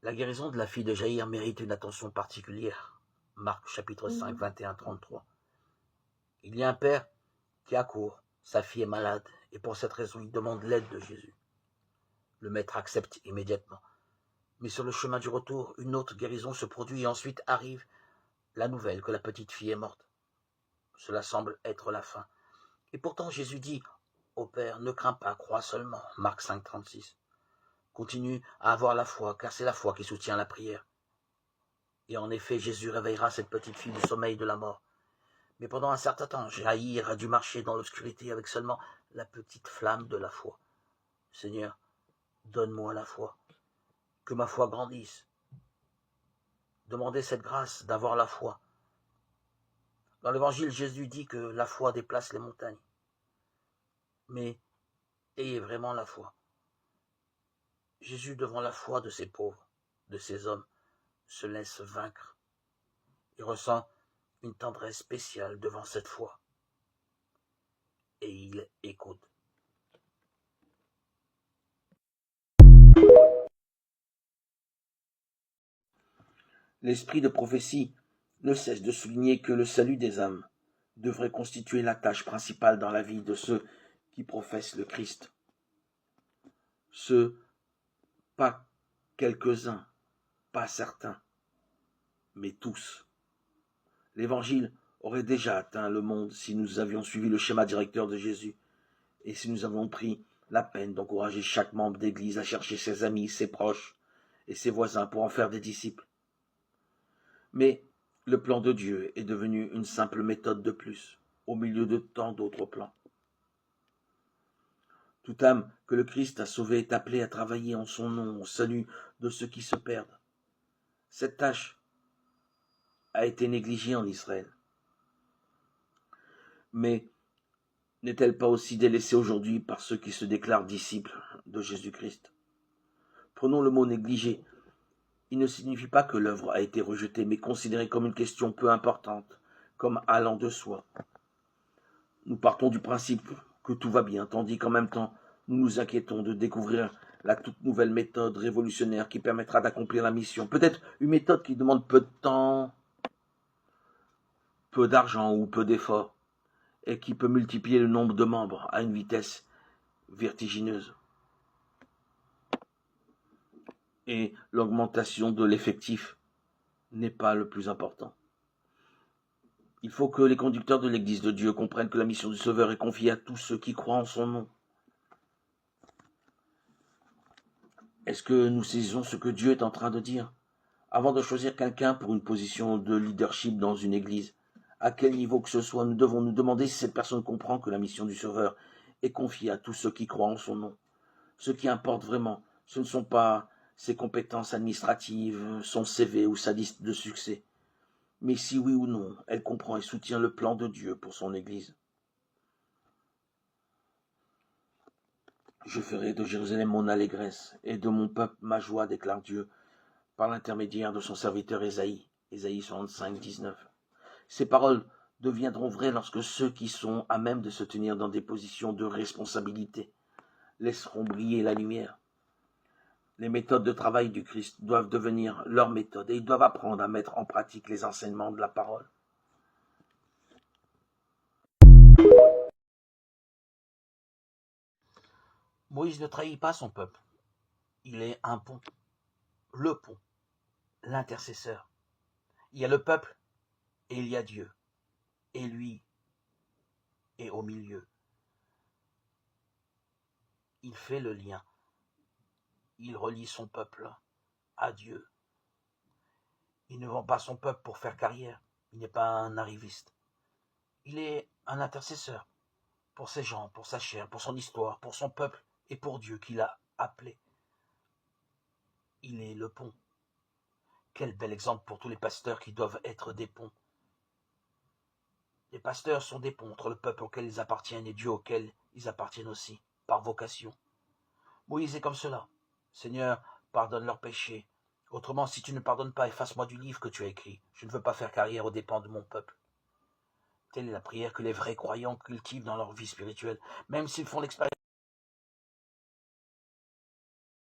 La guérison de la fille de Jaïr mérite une attention particulière. Marc chapitre 5, 21-33. Il y a un père qui accourt, sa fille est malade, et pour cette raison il demande l'aide de Jésus. Le maître accepte immédiatement. Mais sur le chemin du retour, une autre guérison se produit et ensuite arrive la nouvelle que la petite fille est morte. Cela semble être la fin. Et pourtant Jésus dit au Père, ne crains pas, crois seulement. Marc 5, 36. Continue à avoir la foi, car c'est la foi qui soutient la prière. Et en effet, Jésus réveillera cette petite fille du sommeil de la mort. Mais pendant un certain temps, Jaïr a dû marcher dans l'obscurité avec seulement la petite flamme de la foi. Seigneur, donne-moi la foi, que ma foi grandisse. Demandez cette grâce d'avoir la foi. Dans l'Évangile, Jésus dit que la foi déplace les montagnes. Mais ayez vraiment la foi. Jésus, devant la foi de ces pauvres, de ces hommes, se laisse vaincre. Il ressent une tendresse spéciale devant cette foi. Et il écoute. L'esprit de prophétie ne cesse de souligner que le salut des âmes devrait constituer la tâche principale dans la vie de ceux qui professent le Christ. Ceux, pas quelques-uns, pas certains, mais tous. L'Évangile aurait déjà atteint le monde si nous avions suivi le schéma directeur de Jésus et si nous avions pris la peine d'encourager chaque membre d'Église à chercher ses amis, ses proches et ses voisins pour en faire des disciples. Mais le plan de Dieu est devenu une simple méthode de plus, au milieu de tant d'autres plans. Toute âme que le Christ a sauvée est appelée à travailler en son nom au salut de ceux qui se perdent. Cette tâche a été négligée en Israël. Mais n'est-elle pas aussi délaissée aujourd'hui par ceux qui se déclarent disciples de Jésus-Christ? Prenons le mot négligé. Il ne signifie pas que l'œuvre a été rejetée, mais considérée comme une question peu importante, comme allant de soi. Nous partons du principe que tout va bien, tandis qu'en même temps, nous nous inquiétons de découvrir la toute nouvelle méthode révolutionnaire qui permettra d'accomplir la mission. Peut-être une méthode qui demande peu de temps, peu d'argent ou peu d'efforts, et qui peut multiplier le nombre de membres à une vitesse vertigineuse. Et l'augmentation de l'effectif n'est pas le plus important. Il faut que les conducteurs de l'Église de Dieu comprennent que la mission du Sauveur est confiée à tous ceux qui croient en son nom. Est-ce que nous saisissons ce que Dieu est en train de dire? Avant de choisir quelqu'un pour une position de leadership dans une Église, à quel niveau que ce soit, nous devons nous demander si cette personne comprend que la mission du Sauveur est confiée à tous ceux qui croient en son nom. Ce qui importe vraiment, ce ne sont pas ses compétences administratives, son CV ou sa liste de succès, mais si oui ou non, elle comprend et soutient le plan de Dieu pour son Église. Je ferai de Jérusalem mon allégresse et de mon peuple ma joie, déclare Dieu, par l'intermédiaire de son serviteur Ésaïe, Ésaïe 65, 19. Ces paroles deviendront vraies lorsque ceux qui sont à même de se tenir dans des positions de responsabilité laisseront briller la lumière. Les méthodes de travail du Christ doivent devenir leurs méthodes et ils doivent apprendre à mettre en pratique les enseignements de la parole. Moïse ne trahit pas son peuple. Il est un pont, le pont, l'intercesseur. Il y a le peuple et il y a Dieu. Et lui est au milieu. Il fait le lien. Il relie son peuple à Dieu. Il ne vend pas son peuple pour faire carrière. Il n'est pas un arriviste. Il est un intercesseur pour ses gens, pour sa chair, pour son histoire, pour son peuple et pour Dieu qui l'a appelé. Il est le pont. Quel bel exemple pour tous les pasteurs qui doivent être des ponts. Les pasteurs sont des ponts entre le peuple auquel ils appartiennent et Dieu auquel ils appartiennent aussi, par vocation. Moïse est comme cela. Seigneur, pardonne leurs péchés. Autrement, si tu ne pardonnes pas, efface-moi du livre que tu as écrit. Je ne veux pas faire carrière aux dépens de mon peuple. Telle est la prière que les vrais croyants cultivent dans leur vie spirituelle, même s'ils font l'expérience